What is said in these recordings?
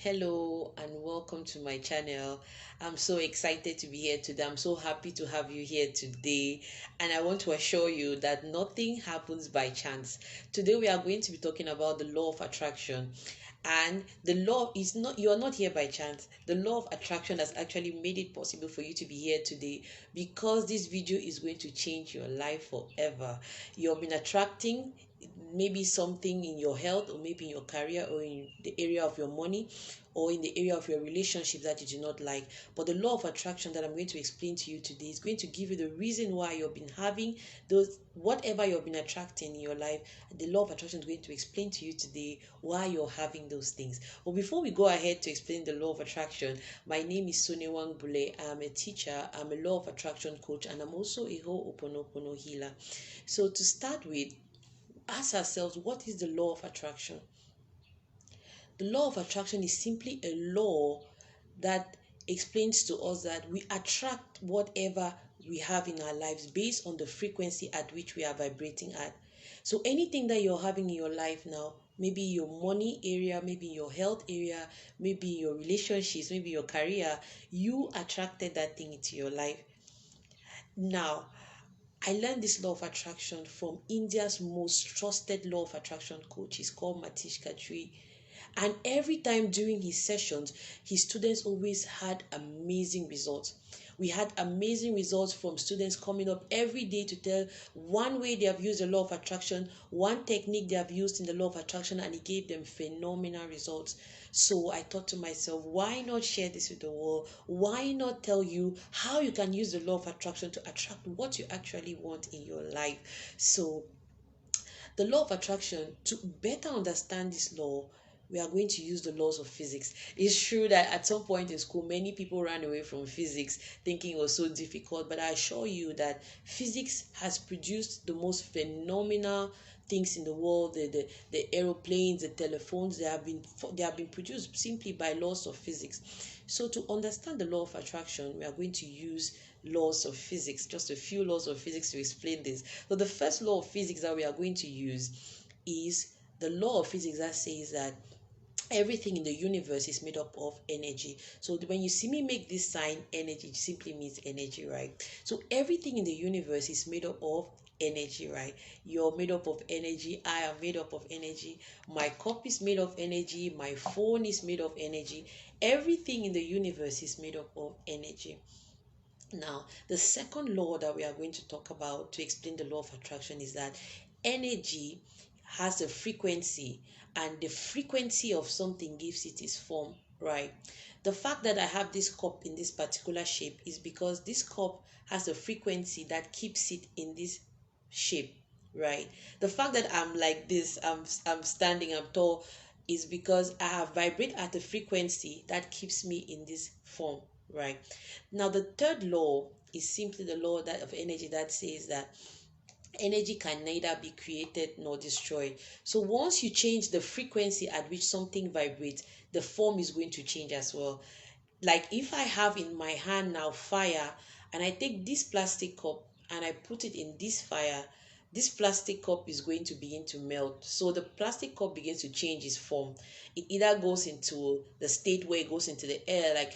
Hello and welcome to my channel. I'm so excited to be here today. I'm so happy to have you here today. And I want to assure you that nothing happens by chance. Today we are going to be talking about the law of attraction. And the law is not, you are not here by chance. The law of attraction has actually made it possible for you to be here today because this video is going to change your life forever. You've been attracting maybe something in your health, or maybe in your career, or in the area of your money, or in the area of your relationship that you do not like. But the law of attraction that I'm going to explain to you today is going to give you the reason why you've been having those, whatever you've been attracting in your life. The law of attraction is going to explain to you today why you're having those things. But before we go ahead to explain the law of attraction, my name is Sonia Wangbule. I'm a teacher, I'm a law of attraction coach, and I'm also a Ho'oponopono healer. So to start with, ask ourselves, what is the law of attraction? The law of attraction is simply a law that explains to us that we attract whatever we have in our lives based on the frequency at which we are vibrating at. So anything that you're having in your life now, maybe your money area, maybe your health area, maybe your relationships, maybe your career, you attracted that thing into your life. Now, I learned this law of attraction from India's most trusted law of attraction coach. He's called Miteshkhatri. And every time during his sessions, his students always had amazing results. We had amazing results from students coming up every day to tell one way they have used the law of attraction, one technique they have used in the law of attraction, and it gave them phenomenal results. So I thought to myself, why not share this with the world? Why not tell you how you can use the law of attraction to attract what you actually want in your life? So the law of attraction, to better understand this law, we are going to use the laws of physics. It's true that at some point in school, many people ran away from physics thinking it was so difficult, but I assure you that physics has produced the most phenomenal things in the world. The aeroplanes, the telephones, they have been produced simply by laws of physics. So to understand the law of attraction, we are going to use laws of physics, just a few laws of physics to explain this. So the first law of physics that we are going to use is the law of physics that says that everything in the universe is made up of energy. So when you see me make this sign energy, it simply means energy, right? So everything in the universe is made up of energy, right? You're made up of energy, I am made up of energy, my cup is made of energy, my phone is made of energy. Everything in the universe is made up of energy. Now, the second law that we are going to talk about to explain the law of attraction is that energy has a frequency, and the frequency of something gives it its form, right? The fact that I have this cup in this particular shape is because this cup has a frequency that keeps it in this shape, right? The fact that I'm like this, I'm standing, I'm tall, is because I have vibrate at a frequency that keeps me in this form, right? Now, the third law is simply the law that of energy that says that energy can neither be created nor destroyed. So once you change the frequency at which something vibrates, the form is going to change as well. Like if I have in my hand now fire, and I take this plastic cup and I put it in this fire, this plastic cup is going to begin to melt. So the plastic cup begins to change its form. It either goes into the state where it goes into the air like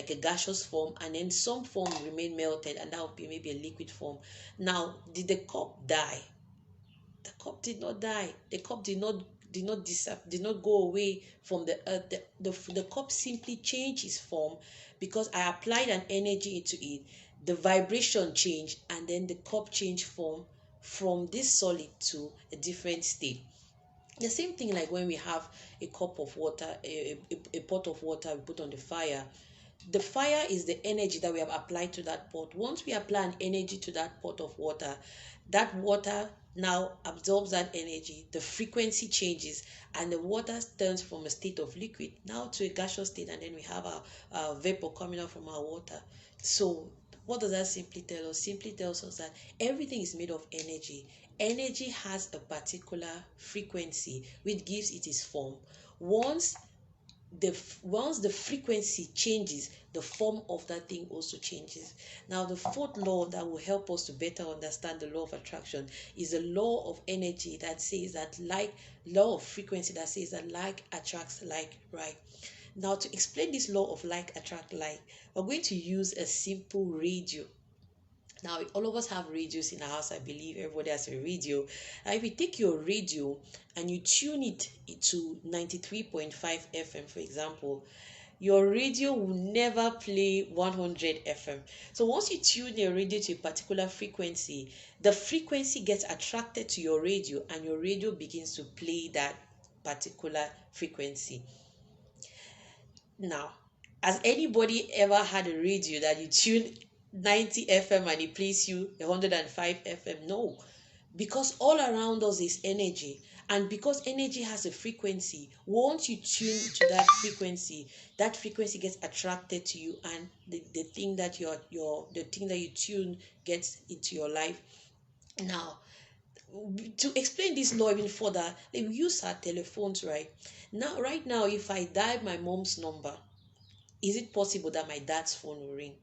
a gaseous form, and then some form remain melted, and that would be maybe a liquid form. Now, did the cup die? The cup did not die. The cup did not go away from the earth. The cup simply changed its form because I applied an energy into it. The vibration changed, and then the cup changed form from this solid to a different state. The same thing like when we have a cup of water, a pot of water we put on the fire. The fire is the energy that we have applied to that pot. Once we apply an energy to that pot of water, that water now absorbs that energy, the frequency changes, and the water turns from a state of liquid now to a gaseous state, and then we have our vapor coming out from our water. So what does that simply tell us? Simply tells us that everything is made of energy. Energy has a particular frequency which gives it its form. Once once the frequency changes, the form of that thing also changes. Now, the fourth law that will help us to better understand the law of attraction is the law of energy that says that like, law of frequency that says that like attracts like, right? Now, to explain this law of like attract like, we're going to use a simple radio. Now, all of us have radios in our house. I believe everybody has a radio. Now, if you take your radio and you tune it to 93.5 FM, for example, your radio will never play 100 FM. So once you tune your radio to a particular frequency, the frequency gets attracted to your radio and your radio begins to play that particular frequency. Now, has anybody ever had a radio that you tune 90 FM and it plays you 105 FM? No, because all around us is energy, and because energy has a frequency, once you tune to that frequency gets attracted to you, and the thing that the thing that you tune gets into your life. Now, to explain this law even further, we use our telephones, right now, if I dial my mom's number, is it possible that my dad's phone will ring?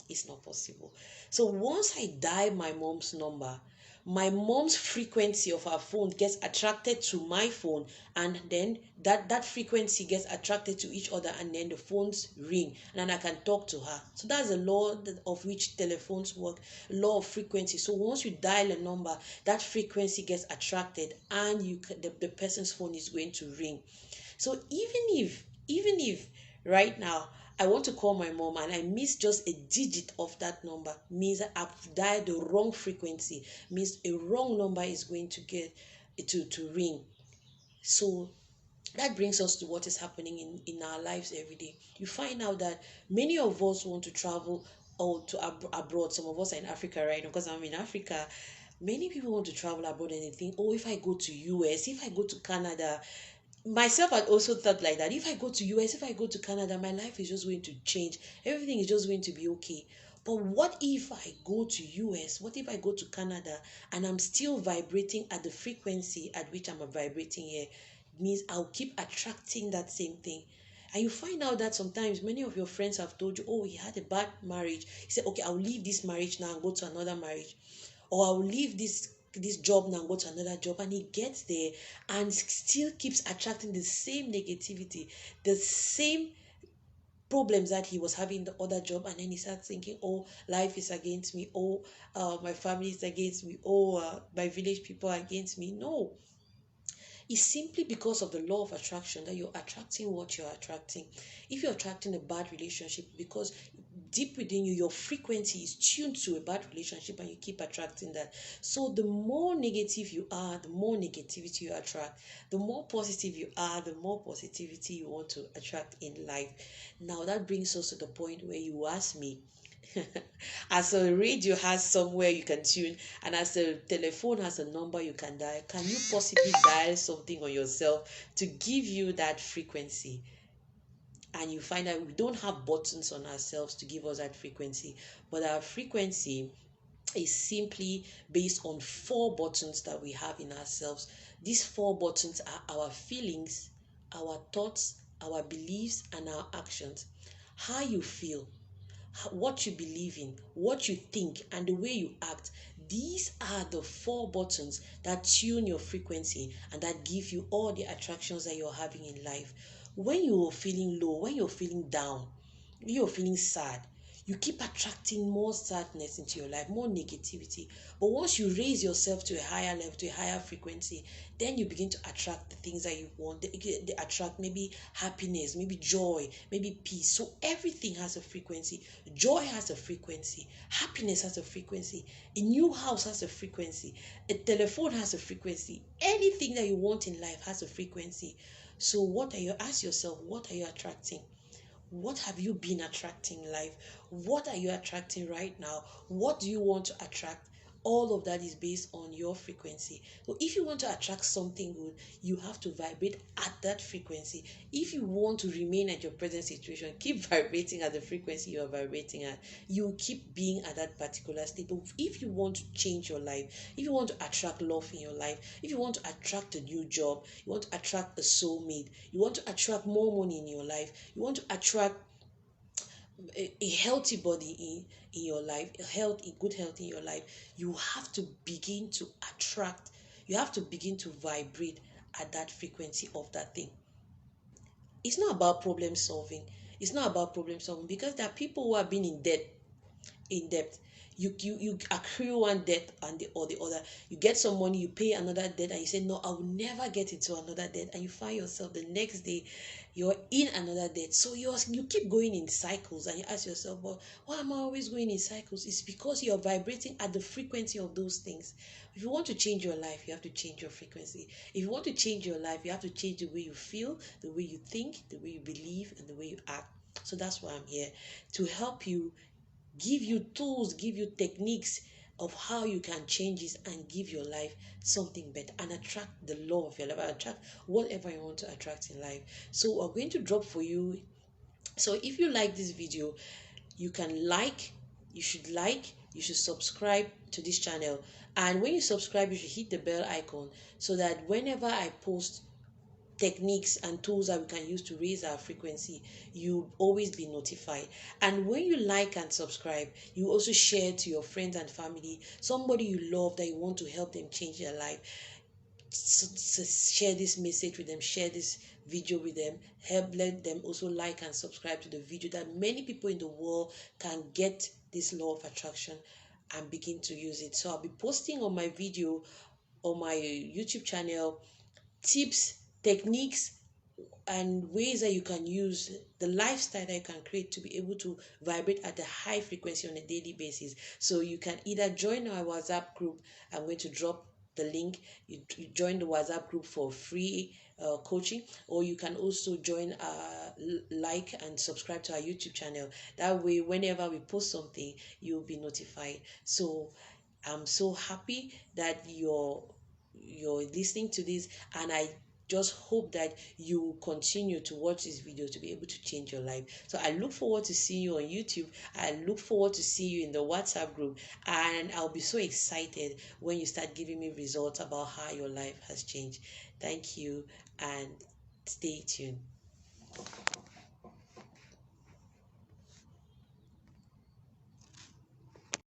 It's not possible. So once I dial my mom's number, my mom's frequency of her phone gets attracted to my phone, and then that frequency gets attracted to each other, and then the phones ring, and then I can talk to her. So that's the law of which telephones work, law of frequency. So once you dial a number, that frequency gets attracted, and the person's phone is going to ring. So even if right now I want to call my mom and I miss just a digit of that number, means that I've dialed the wrong frequency, means a wrong number is going to get to ring. So that brings us to what is happening in our lives every day. You find out that many of us want to travel or to abroad. Some of us are in Africa right now, because I'm in Africa. Many people want to travel abroad and they think, oh, if I go to US, if I go to Canada, myself had also thought like that. If I go to US, if I go to Canada, my life is just going to change, everything is just going to be okay. But what if I go to US, what if I go to Canada, and I'm still vibrating at the frequency at which I'm vibrating here? It means I'll keep attracting that same thing. And you find out that sometimes many of your friends have told you, oh, he had a bad marriage, he said, okay, I'll leave this marriage now and go to another marriage, or I'll leave this job now and go to another job, and he gets there and still keeps attracting the same negativity, the same problems that he was having in the other job. And then he starts thinking, oh, life is against me, oh, my family is against me, oh, my village people are against me. No, it's simply because of the law of attraction that you're attracting what you're attracting. If you're attracting a bad relationship, because deep within you, your frequency is tuned to a bad relationship, and you keep attracting that. So the more negative you are, the more negativity you attract. The more positive you are, the more positivity you want to attract in life. Now that brings us to the point where you ask me, as a radio has somewhere you can tune, and as a telephone has a number you can dial, can you possibly dial something on yourself to give you that frequency? And you find that we don't have buttons on ourselves to give us that frequency, but our frequency is simply based on 4 buttons that we have in ourselves. These 4 buttons are our feelings, our thoughts, our beliefs, and our actions. How you feel, what you believe in, what you think, and the way you act. These are the 4 buttons that tune your frequency and that give you all the attractions that you're having in life. When you're feeling low, when you're feeling down, when you're feeling sad, you keep attracting more sadness into your life, more negativity. But once you raise yourself to a higher level, to a higher frequency, then you begin to attract the things that you want. They attract maybe happiness, maybe joy, maybe peace. So everything has a frequency. Joy has a frequency. Happiness has a frequency. A new house has a frequency. A telephone has a frequency. Anything that you want in life has a frequency. So ask yourself, what are you attracting? What have you been attracting in life? What are you attracting right now? What do you want to attract? All of that is based on your frequency. So if you want to attract something good, you have to vibrate at that frequency. If you want to remain at your present situation, keep vibrating at the frequency you are vibrating at. You keep being at that particular state. But if you want to change your life, if you want to attract love in your life, if you want to attract a new job, you want to attract a soulmate, you want to attract more money in your life, you want to attract a healthy body in your life, a good health in your life, you have to begin to attract, you have to begin to vibrate at that frequency of that thing. It's not about problem solving. It's not about problem solving because there are people who have been in debt. You accrue one debt and the other. You get some money, you pay another debt, and you say, no, I will never get into another debt. And you find yourself the next day you're in another debt. So you keep going in cycles, and you ask yourself, well, why am I always going in cycles? It's because you're vibrating at the frequency of those things. If you want to change your life, you have to change your frequency. If you want to change your life, you have to change the way you feel, the way you think, the way you believe, and the way you act. So that's why I'm here, to help you, give you tools, give you techniques of how you can change this and give your life something better and attract the law of your life, attract whatever you want to attract in life. So we're going to drop for you. So if you like this video, you can you should subscribe to this channel. And when you subscribe, you should hit the bell icon so that whenever I post techniques and tools that we can use to raise our frequency, you always be notified. And when you like and subscribe, you also share to your friends and family, somebody you love that you want to help them change their life. So share this message with them, share this video with them, let them also like and subscribe to the video, that many people in the world can get this law of attraction and begin to use it. So I'll be posting on my video, on my YouTube channel, tips, techniques, and ways that you can use, the lifestyle that you can create to be able to vibrate at a high frequency on a daily basis. So you can either join our WhatsApp group. I'm going to drop the link. You join the WhatsApp group for free coaching, or you can also join like and subscribe to our YouTube channel. That way, whenever we post something, you'll be notified. So I'm so happy that you're listening to this, and I just hope that you will continue to watch this video to be able to change your life. So I look forward to seeing you on YouTube. I look forward to see you in the WhatsApp group, and I'll be so excited when you start giving me results about how your life has changed. Thank you, and stay tuned.